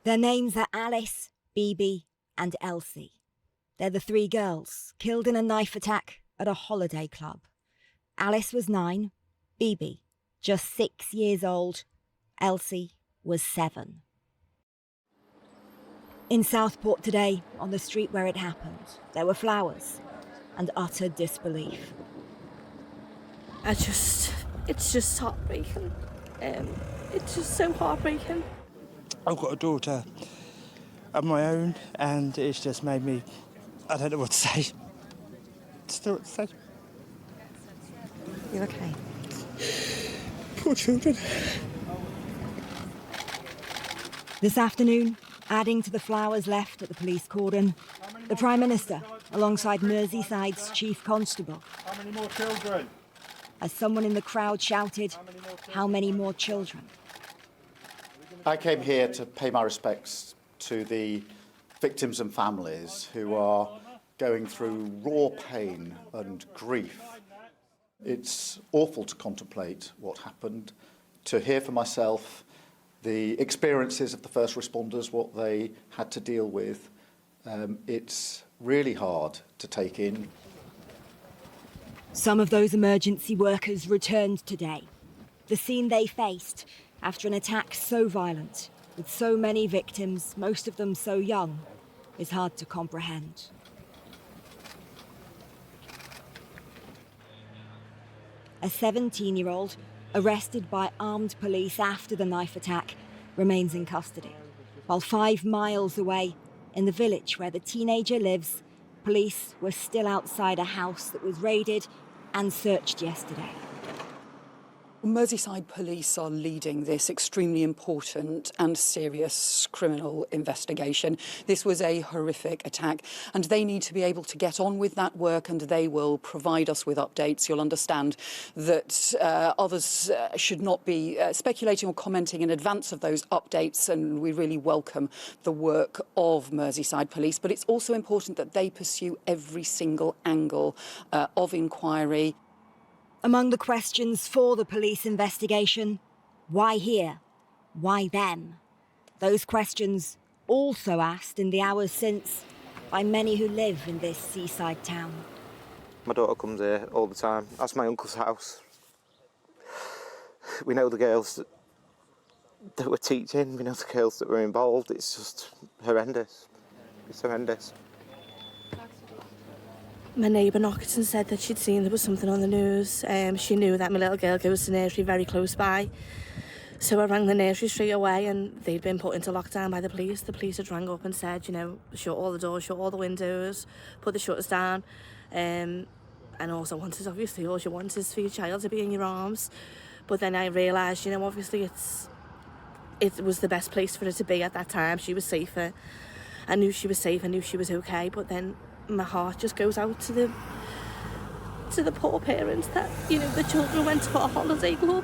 Their names are Alice, Bibi and Elsie. They're the three girls killed in a knife attack at a holiday club. Alice was 9, Bibi just 6 years old, Elsie was 7. In Southport today, on the street where it happened, there were flowers and utter disbelief. It's just heartbreaking. It's just so heartbreaking. I've got a daughter of my own, and it's just made me, I don't know what to say. Just don't know what to say. You okay? Poor children. This afternoon, adding to the flowers left at the police cordon, the Prime Minister, alongside Merseyside's Chief Constable. How many more children? As someone in the crowd shouted, "How many more children?" I came here to pay my respects to the victims and families who are going through raw pain and grief. It's awful to contemplate what happened, to hear for myself the experiences of the first responders, what they had to deal with. It's really hard to take in. Some of those emergency workers returned today. The scene they faced after an attack so violent, with so many victims, most of them so young, is hard to comprehend. A 17-year-old, arrested by armed police after the knife attack, remains in custody. While 5 miles away, in the village where the teenager lives, police were still outside a house that was raided and searched yesterday. Merseyside police are leading this extremely important and serious criminal investigation. This was a horrific attack, and they need to be able to get on with that work, and they will provide us with updates. You'll understand that others should not be speculating or commenting in advance of those updates, and we really welcome the work of Merseyside police. But it's also important that they pursue every single angle of inquiry. Among the questions for the police investigation, why here? Why them? Those questions also asked in the hours since by many who live in this seaside town. My daughter comes here all the time. That's my uncle's house. We know the girls that were teaching, we know the girls that were involved. It's just horrendous. It's horrendous. My neighbour knocked and said that she'd seen there was something on the news. She knew that my little girl goes to nursery very close by. So I rang the nursery straight away, and they'd been put into lockdown by the police. The police had rang up and said, you know, shut all the doors, shut all the windows, put the shutters down. And also wanted, obviously, all you want is for your child to be in your arms. But then I realised, you know, obviously it was the best place for her to be at that time. She was safer. I knew she was safe, I knew she was okay, but then my heart just goes out to the poor parents that, you know, the children went to a holiday club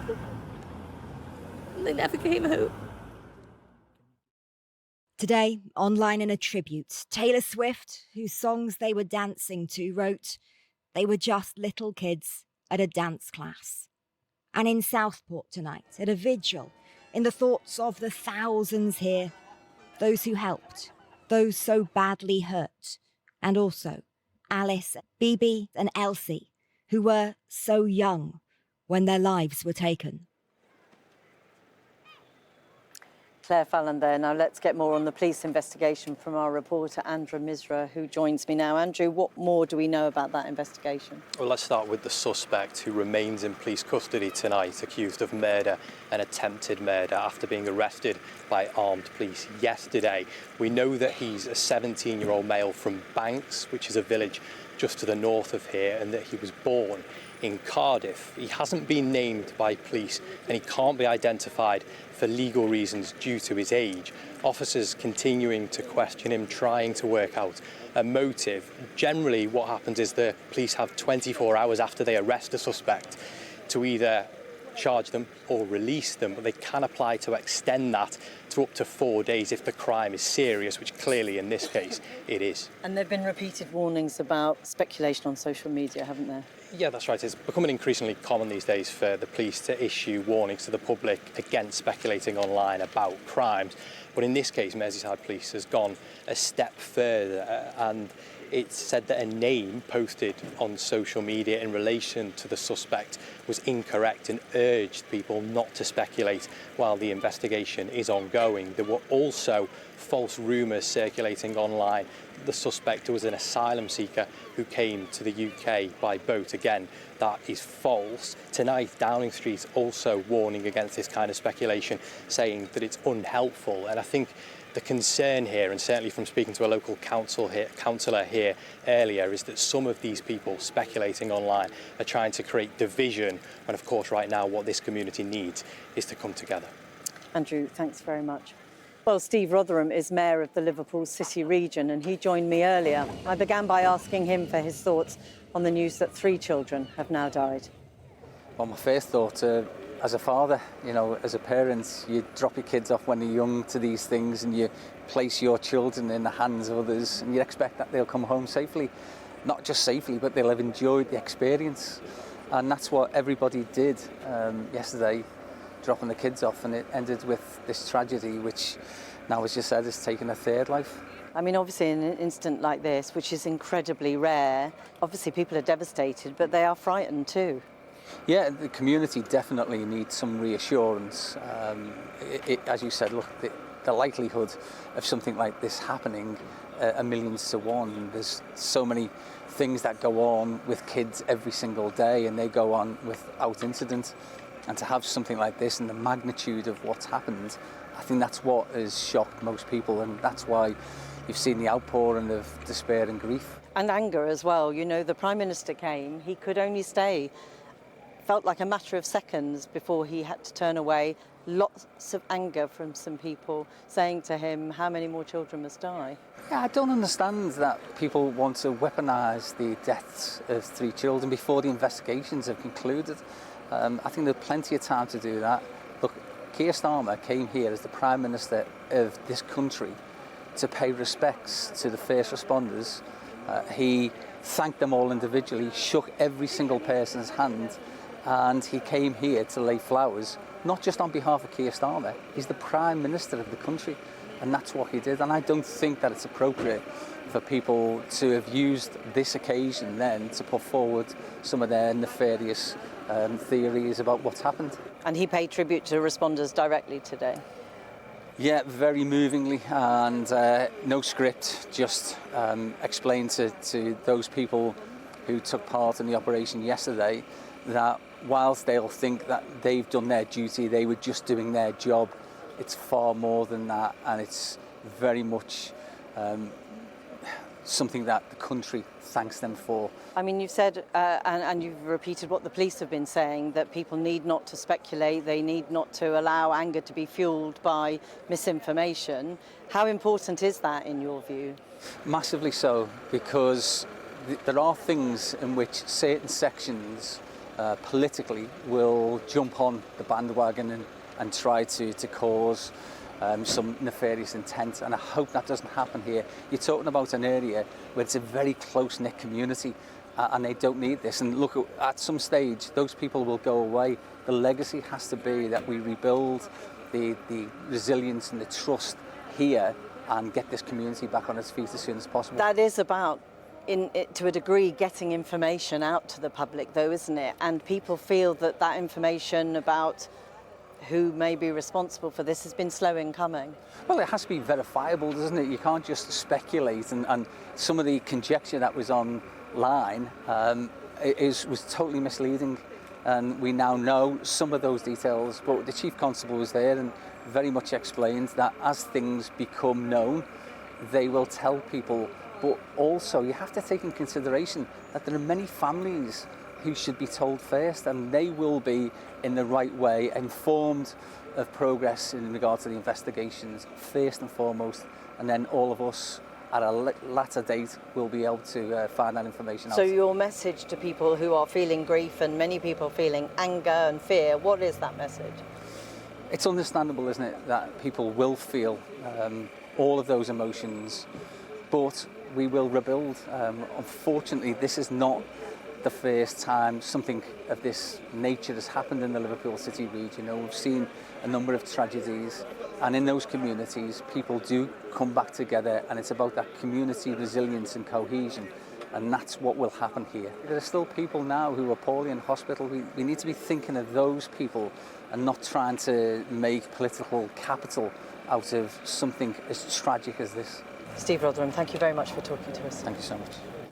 and they never came home. Today, online in a tribute, Taylor Swift, whose songs they were dancing to, wrote, "They were just little kids at a dance class." And in Southport tonight, at a vigil, in the thoughts of the thousands here, those who helped, those so badly hurt, and also Alice, Bibi and Elsie, who were so young when their lives were taken. Claire Fallon there. Now let's get more on the police investigation from our reporter Andrew Misra, who joins me now. Andrew, what more do we know about that investigation? Well, let's start with the suspect who remains in police custody tonight, accused of murder and attempted murder after being arrested by armed police yesterday. We know that he's a 17-year-old male from Banks, which is a village just to the north of here, and that he was born in Cardiff. He hasn't been named by police and he can't be identified for legal reasons due to his age. Officers continuing to question him, trying to work out a motive. Generally, what happens is the police have 24 hours after they arrest a suspect to either charge them or release them, but they can apply to extend that to up to 4 days if the crime is serious, which clearly in this case it is. And there have been repeated warnings about speculation on social media, haven't there? Yeah, that's right. It's becoming increasingly common these days for the police to issue warnings to the public against speculating online about crimes. But in this case, Merseyside Police has gone a step further and it's said that a name posted on social media in relation to the suspect was incorrect and urged people not to speculate while the investigation is ongoing. There were also false rumours circulating online. The suspect was an asylum seeker who came to the UK by boat. Again, that is false. Tonight, Downing Street also warning against this kind of speculation, saying that it's unhelpful. And I think the concern here, and certainly from speaking to a local councillor here earlier, is that some of these people speculating online are trying to create division, when of course right now what this community needs is to come together. Andrew, thanks very much. Well, Steve Rotherham is Mayor of the Liverpool City region and he joined me earlier. I began by asking him for his thoughts on the news that 3 children have now died. Well, my first thought, as a father, as a parent, you drop your kids off when they're young to these things and you place your children in the hands of others and you expect that they'll come home safely. Not just safely, but they'll have enjoyed the experience. And that's what everybody did yesterday, dropping the kids off, and it ended with this tragedy, which now, as you said, has taken a 3rd life. I mean, obviously, in an incident like this, which is incredibly rare, obviously people are devastated, but they are frightened too. Yeah, the community definitely needs some reassurance. As you said, look, the likelihood of something like this happening a millions to one. There's so many things that go on with kids every single day, and they go on without incident. And to have something like this and the magnitude of what's happened, I think that's what has shocked most people, and that's why you've seen the outpouring of despair and grief. And anger as well. The Prime Minister came, he could only stay. Felt like a matter of seconds before he had to turn away. Lots of anger from some people saying to him, how many more children must die? Yeah, I don't understand that people want to weaponise the deaths of 3 children before the investigations have concluded. I think there's plenty of time to do that. Look, Keir Starmer came here as the Prime Minister of this country to pay respects to the first responders. He thanked them all individually, shook every single person's hand, and he came here to lay flowers, not just on behalf of Keir Starmer. He's the Prime Minister of the country, and that's what he did. And I don't think that it's appropriate for people to have used this occasion then to put forward some of their nefarious theories about what's happened. And he paid tribute to responders directly today. Yeah, very movingly, and no script, just explained to those people who took part in the operation yesterday that whilst they'll think that they've done their duty, they were just doing their job, it's far more than that, and it's very much something that the country thanks them for. I mean, you've said, and you've repeated what the police have been saying, that people need not to speculate, they need not to allow anger to be fueled by misinformation. How important is that in your view? Massively so, because there are things in which certain sections politically will jump on the bandwagon and try to cause some nefarious intent, and I hope that doesn't happen here. You're talking about an area where it's a very close-knit community and they don't need this. And look, at some stage, those people will go away. The legacy has to be that we rebuild the resilience and the trust here and get this community back on its feet as soon as possible. That is about, to a degree, getting information out to the public, though, isn't it? And people feel that that information about who may be responsible for this has been slow in coming. Well, it has to be verifiable, doesn't it? You can't just speculate, and some of the conjecture that was online was totally misleading, and we now know some of those details, but the Chief Constable was there and very much explained that as things become known, they will tell people, but also you have to take in consideration that there are many families who should be told first, and they will be in the right way informed of progress in regard to the investigations first and foremost, and then all of us at a latter date we'll be able to find that information out. So your message to people who are feeling grief and many people feeling anger and fear, what is that message? It's understandable, isn't it, that people will feel all of those emotions, but we will rebuild. Unfortunately, this is not the first time something of this nature has happened in the Liverpool City region. We've seen a number of tragedies, and in those communities people do come back together, and it's about that community resilience and cohesion, and that's what will happen here. There are still people now who are poorly in hospital. We need to be thinking of those people and not trying to make political capital out of something as tragic as this. Steve Rotherham, thank you very much for talking to us. Thank you so much.